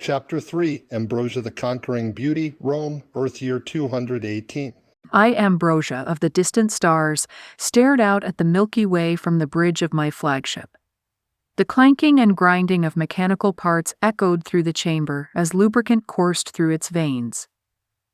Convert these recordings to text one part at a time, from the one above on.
Chapter 3, Ambrosia the Conquering Beauty, Rome, Earth Year 218. I, Ambrosia of the distant stars, stared out at the Milky Way from the bridge of my flagship. The clanking and grinding of mechanical parts echoed through the chamber as lubricant coursed through its veins.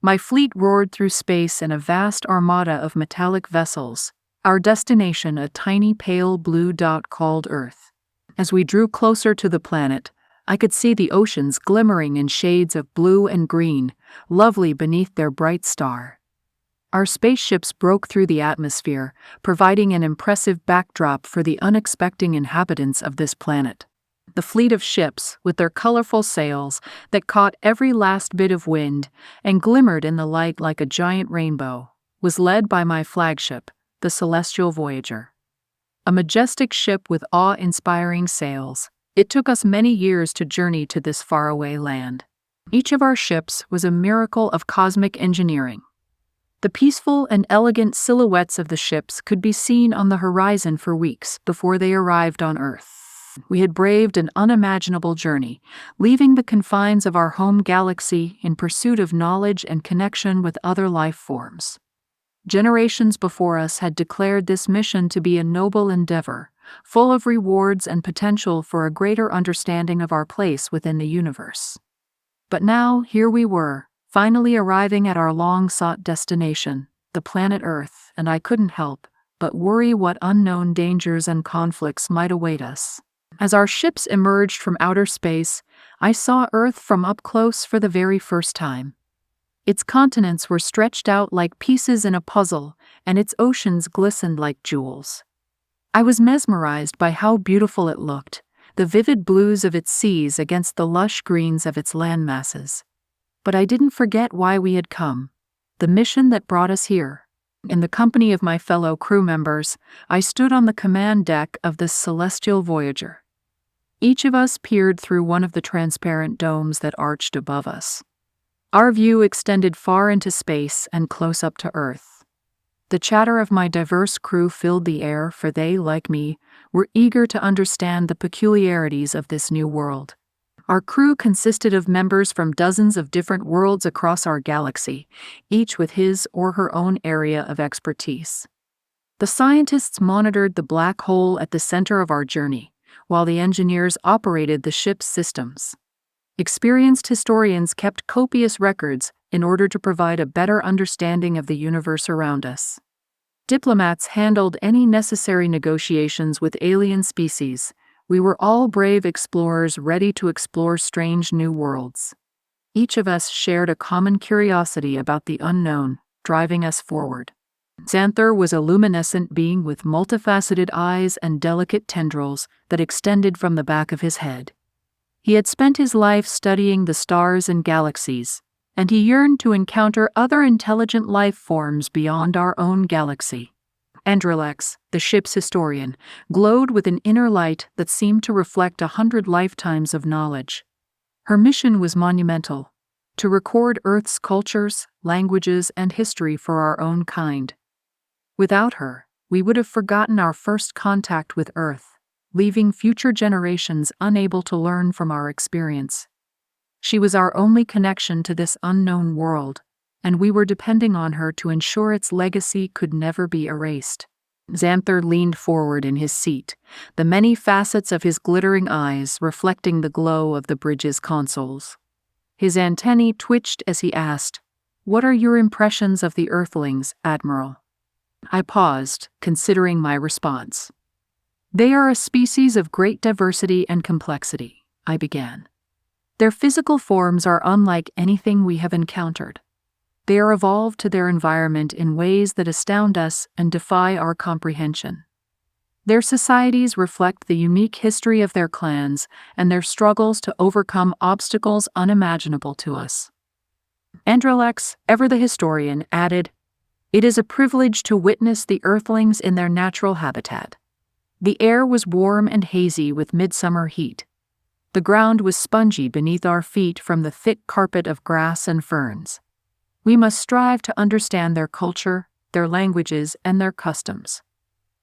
My fleet roared through space in a vast armada of metallic vessels, our destination a tiny pale blue dot called Earth. As we drew closer to the planet, I could see the oceans glimmering in shades of blue and green, lovely beneath their bright star. Our spaceships broke through the atmosphere, providing an impressive backdrop for the unexpected inhabitants of this planet. The fleet of ships, with their colorful sails that caught every last bit of wind and glimmered in the light like a giant rainbow, was led by my flagship, the Celestial Voyager. A majestic ship with awe-inspiring sails, it took us many years to journey to this faraway land. Each of our ships was a miracle of cosmic engineering. The peaceful and elegant silhouettes of the ships could be seen on the horizon for weeks before they arrived on Earth. We had braved an unimaginable journey, leaving the confines of our home galaxy in pursuit of knowledge and connection with other life forms. Generations before us had declared this mission to be a noble endeavor, full of rewards and potential for a greater understanding of our place within the universe. But now, here we were, finally arriving at our long-sought destination, the planet Earth, and I couldn't help but worry what unknown dangers and conflicts might await us. As our ships emerged from outer space, I saw Earth from up close for the very first time. Its continents were stretched out like pieces in a puzzle, and its oceans glistened like jewels. I was mesmerized by how beautiful it looked, the vivid blues of its seas against the lush greens of its landmasses. But I didn't forget why we had come, the mission that brought us here. In the company of my fellow crew members, I stood on the command deck of this Celestial Voyager. Each of us peered through one of the transparent domes that arched above us. Our view extended far into space and close up to Earth. The chatter of my diverse crew filled the air, for they, like me, were eager to understand the peculiarities of this new world. Our crew consisted of members from dozens of different worlds across our galaxy, each with his or her own area of expertise. The scientists monitored the black hole at the center of our journey, while the engineers operated the ship's systems. Experienced historians kept copious records in order to provide a better understanding of the universe around us. Diplomats handled any necessary negotiations with alien species. We were all brave explorers ready to explore strange new worlds. Each of us shared a common curiosity about the unknown, driving us forward. Xanther was a luminescent being with multifaceted eyes and delicate tendrils that extended from the back of his head. He had spent his life studying the stars and galaxies, and he yearned to encounter other intelligent life forms beyond our own galaxy. Andrelex, the ship's historian, glowed with an inner light that seemed to reflect 100 lifetimes of knowledge. Her mission was monumental, to record Earth's cultures, languages, and history for our own kind. Without her, we would have forgotten our first contact with Earth, leaving future generations unable to learn from our experience. She was our only connection to this unknown world, and we were depending on her to ensure its legacy could never be erased. Xanther leaned forward in his seat, the many facets of his glittering eyes reflecting the glow of the bridge's consoles. His antennae twitched as he asked, "What are your impressions of the Earthlings, Admiral?" I paused, considering my response. "They are a species of great diversity and complexity," I began. "Their physical forms are unlike anything we have encountered. They are evolved to their environment in ways that astound us and defy our comprehension. Their societies reflect the unique history of their clans and their struggles to overcome obstacles unimaginable to us." Andrelex, ever the historian, added, "It is a privilege to witness the Earthlings in their natural habitat. The air was warm and hazy with midsummer heat. The ground was spongy beneath our feet from the thick carpet of grass and ferns. We must strive to understand their culture, their languages, and their customs.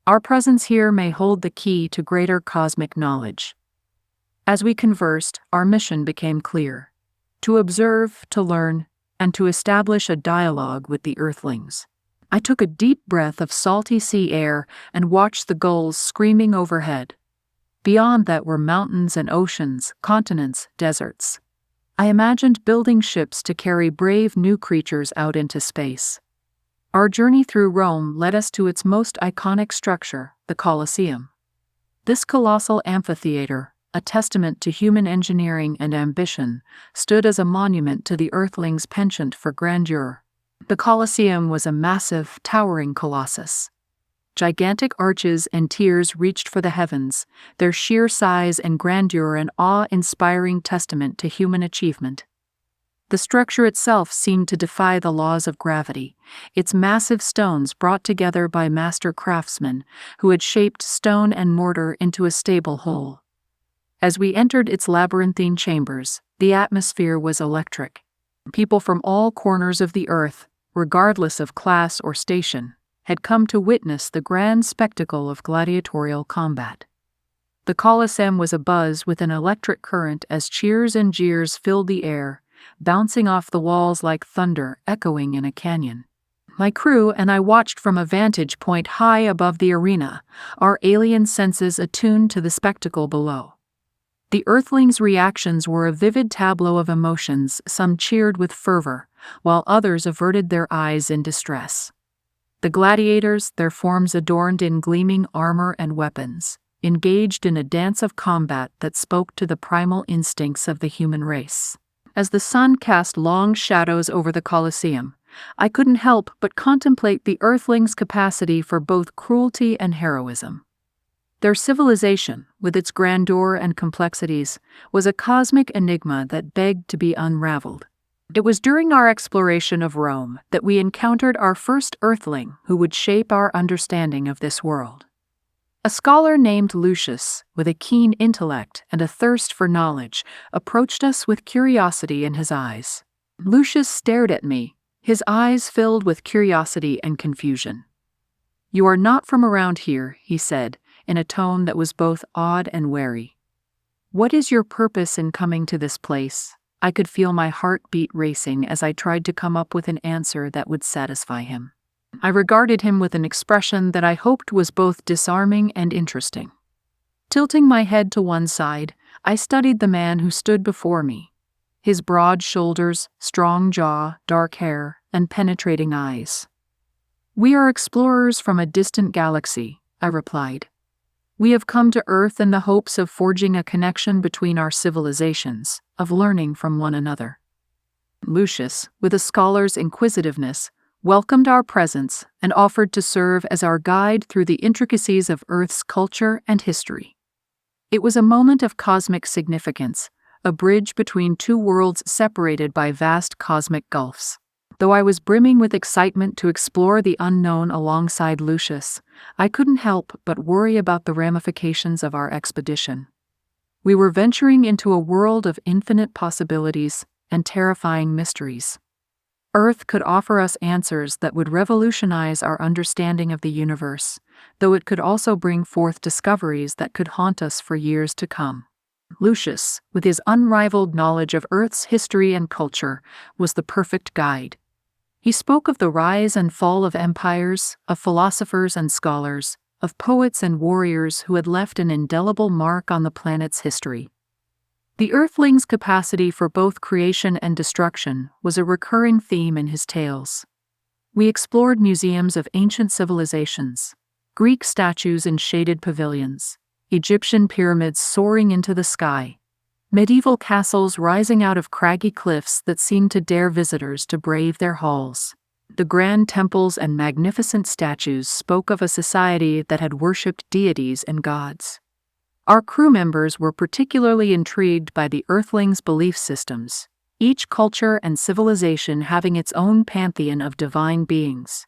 Our presence here may hold the key to greater cosmic knowledge." As we conversed, our mission became clear. to observe, to learn, and to establish a dialogue with the Earthlings. I took a deep breath of salty sea air and watched the gulls screaming overhead. Beyond that were mountains and oceans, continents, deserts. I imagined building ships to carry brave new creatures out into space. Our journey through Rome led us to its most iconic structure, the Colosseum. This colossal amphitheater, a testament to human engineering and ambition, stood as a monument to the Earthlings' penchant for grandeur. The Colosseum was a massive, towering colossus. Gigantic arches and tiers reached for the heavens, their sheer size and grandeur an awe-inspiring testament to human achievement. The structure itself seemed to defy the laws of gravity, its massive stones brought together by master craftsmen who had shaped stone and mortar into a stable whole. As we entered its labyrinthine chambers, the atmosphere was electric. People from all corners of the earth, regardless of class or station, had come to witness the grand spectacle of gladiatorial combat. The Colosseum was abuzz with an electric current as cheers and jeers filled the air, bouncing off the walls like thunder echoing in a canyon. My crew and I watched from a vantage point high above the arena, our alien senses attuned to the spectacle below. The Earthlings' reactions were a vivid tableau of emotions. Some cheered with fervor, while others averted their eyes in distress. The gladiators, their forms adorned in gleaming armor and weapons, engaged in a dance of combat that spoke to the primal instincts of the human race. As the sun cast long shadows over the Colosseum, I couldn't help but contemplate the Earthlings' capacity for both cruelty and heroism. Their civilization, with its grandeur and complexities, was a cosmic enigma that begged to be unraveled. It was during our exploration of Rome that we encountered our first Earthling who would shape our understanding of this world. A scholar named Lucius, with a keen intellect and a thirst for knowledge, approached us with curiosity in his eyes. Lucius stared at me, his eyes filled with curiosity and confusion. "You are not from around here," he said, in a tone that was both awed and wary. "What is your purpose in coming to this place?" I could feel my heartbeat racing as I tried to come up with an answer that would satisfy him. I regarded him with an expression that I hoped was both disarming and interesting. Tilting my head to one side, I studied the man who stood before me. His broad shoulders, strong jaw, dark hair, and penetrating eyes. "We are explorers from a distant galaxy," I replied. "We have come to Earth in the hopes of forging a connection between our civilizations, of learning from one another." Lucius, with a scholar's inquisitiveness, welcomed our presence and offered to serve as our guide through the intricacies of Earth's culture and history. It was a moment of cosmic significance, a bridge between two worlds separated by vast cosmic gulfs. Though I was brimming with excitement to explore the unknown alongside Lucius, I couldn't help but worry about the ramifications of our expedition. We were venturing into a world of infinite possibilities and terrifying mysteries. Earth could offer us answers that would revolutionize our understanding of the universe, though it could also bring forth discoveries that could haunt us for years to come. Lucius, with his unrivaled knowledge of Earth's history and culture, was the perfect guide. He spoke of the rise and fall of empires, of philosophers and scholars, of poets and warriors who had left an indelible mark on the planet's history. The Earthlings' capacity for both creation and destruction was a recurring theme in his tales. We explored museums of ancient civilizations, Greek statues in shaded pavilions, Egyptian pyramids soaring into the sky, medieval castles rising out of craggy cliffs that seemed to dare visitors to brave their halls. The grand temples and magnificent statues spoke of a society that had worshipped deities and gods. Our crew members were particularly intrigued by the Earthlings' belief systems, each culture and civilization having its own pantheon of divine beings.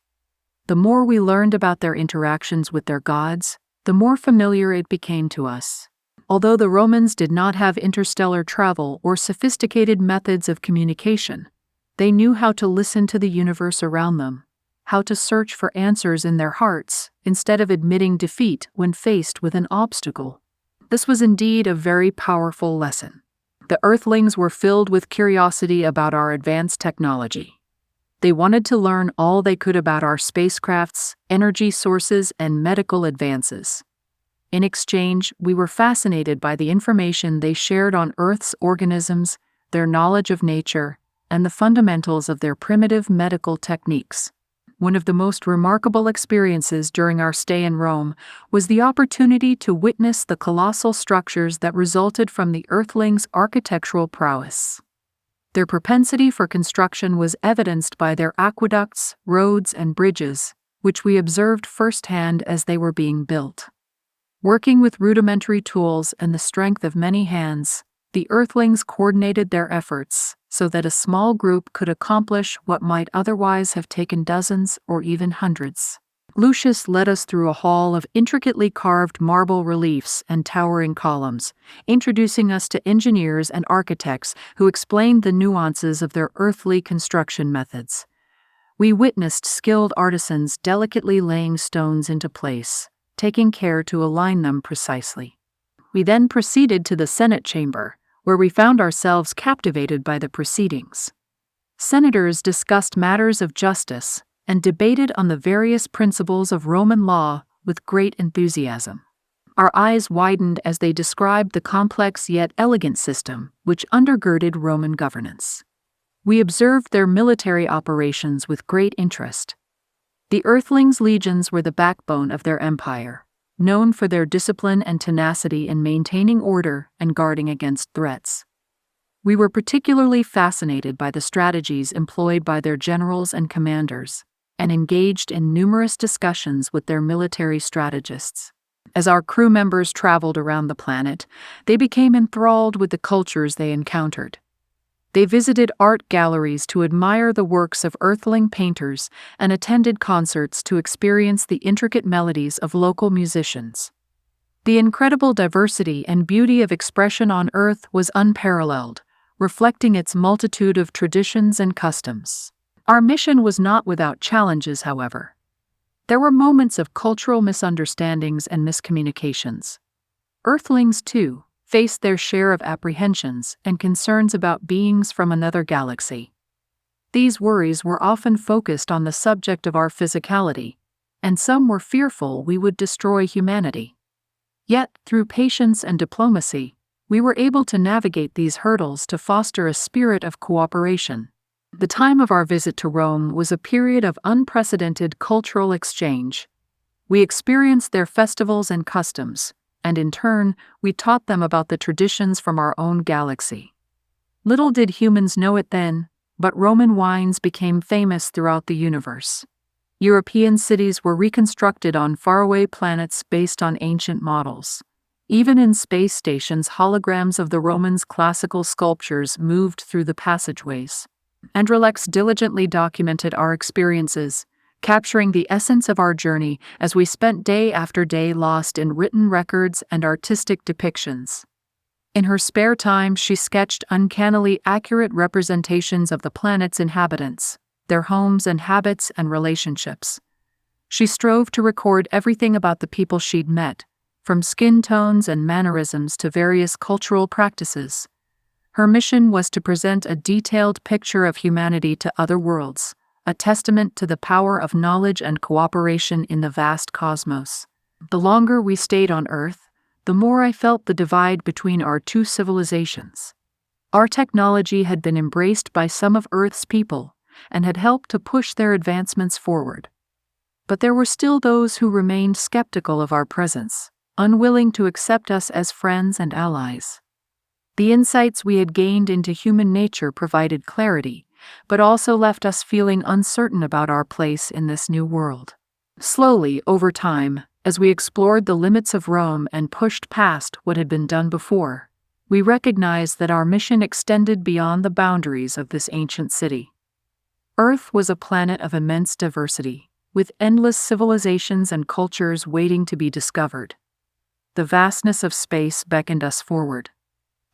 The more we learned about their interactions with their gods, the more familiar it became to us. Although the Romans did not have interstellar travel or sophisticated methods of communication, they knew how to listen to the universe around them, how to search for answers in their hearts instead of admitting defeat when faced with an obstacle. This was indeed a very powerful lesson. The Earthlings were filled with curiosity about our advanced technology. They wanted to learn all they could about our spacecrafts, energy sources, and medical advances. In exchange, we were fascinated by the information they shared on Earth's organisms, their knowledge of nature, and the fundamentals of their primitive medical techniques. One of the most remarkable experiences during our stay in Rome was the opportunity to witness the colossal structures that resulted from the Earthlings' architectural prowess. Their propensity for construction was evidenced by their aqueducts, roads, and bridges, which we observed firsthand as they were being built. Working with rudimentary tools and the strength of many hands, the Earthlings coordinated their efforts so that a small group could accomplish what might otherwise have taken dozens or even hundreds. Lucius led us through a hall of intricately carved marble reliefs and towering columns, introducing us to engineers and architects who explained the nuances of their earthly construction methods. We witnessed skilled artisans delicately laying stones into place, taking care to align them precisely. We then proceeded to the Senate chamber, where we found ourselves captivated by the proceedings. Senators discussed matters of justice and debated on the various principles of Roman law with great enthusiasm. Our eyes widened as they described the complex yet elegant system which undergirded Roman governance. We observed their military operations with great interest. The Earthlings' legions were the backbone of their empire, known for their discipline and tenacity in maintaining order and guarding against threats. We were particularly fascinated by the strategies employed by their generals and commanders, and engaged in numerous discussions with their military strategists. As our crew members traveled around the planet, they became enthralled with the cultures they encountered. They visited art galleries to admire the works of Earthling painters and attended concerts to experience the intricate melodies of local musicians. The incredible diversity and beauty of expression on Earth was unparalleled, reflecting its multitude of traditions and customs. Our mission was not without challenges, however. There were moments of cultural misunderstandings and miscommunications. Earthlings, too, faced their share of apprehensions and concerns about beings from another galaxy. These worries were often focused on the subject of our physicality, and some were fearful we would destroy humanity. Yet, through patience and diplomacy, we were able to navigate these hurdles to foster a spirit of cooperation. The time of our visit to Rome was a period of unprecedented cultural exchange. We experienced their festivals and customs, and in turn, we taught them about the traditions from our own galaxy. Little did humans know it then, but Roman wines became famous throughout the universe. European cities were reconstructed on faraway planets based on ancient models. Even in space stations, holograms of the Romans' classical sculptures moved through the passageways. Androlex diligently documented our experiences, capturing the essence of our journey as we spent day after day lost in written records and artistic depictions. In her spare time, she sketched uncannily accurate representations of the planet's inhabitants, their homes and habits and relationships. She strove to record everything about the people she'd met, from skin tones and mannerisms to various cultural practices. Her mission was to present a detailed picture of humanity to other worlds, a testament to the power of knowledge and cooperation in the vast cosmos. The longer we stayed on Earth, the more I felt the divide between our two civilizations. Our technology had been embraced by some of Earth's people and had helped to push their advancements forward. But there were still those who remained skeptical of our presence, unwilling to accept us as friends and allies. The insights we had gained into human nature provided clarity, but also left us feeling uncertain about our place in this new world. Slowly, over time, as we explored the limits of Rome and pushed past what had been done before, we recognized that our mission extended beyond the boundaries of this ancient city. Earth was a planet of immense diversity, with endless civilizations and cultures waiting to be discovered. The vastness of space beckoned us forward.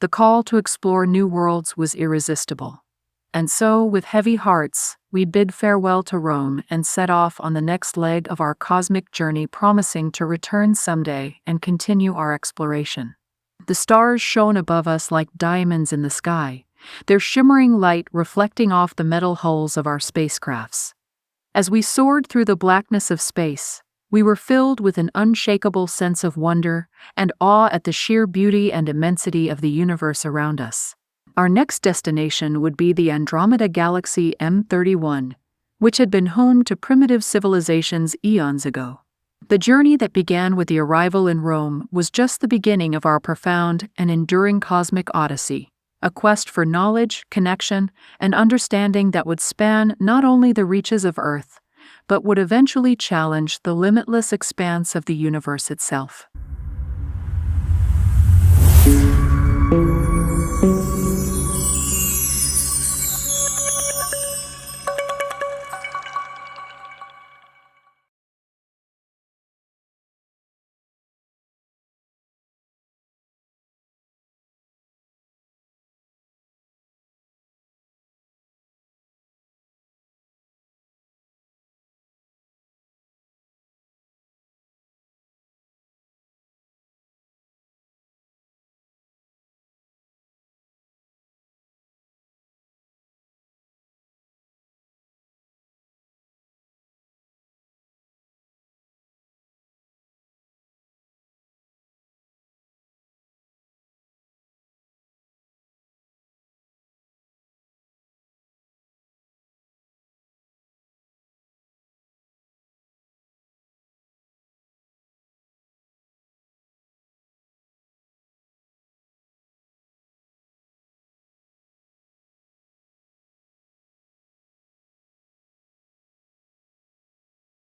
The call to explore new worlds was irresistible. And so, with heavy hearts, we bid farewell to Rome and set off on the next leg of our cosmic journey, promising to return someday and continue our exploration. The stars shone above us like diamonds in the sky, their shimmering light reflecting off the metal hulls of our spacecrafts. As we soared through the blackness of space, we were filled with an unshakable sense of wonder and awe at the sheer beauty and immensity of the universe around us. Our next destination would be the Andromeda Galaxy M31, which had been home to primitive civilizations eons ago. The journey that began with the arrival in Rome was just the beginning of our profound and enduring cosmic odyssey, a quest for knowledge, connection, and understanding that would span not only the reaches of Earth, but would eventually challenge the limitless expanse of the universe itself.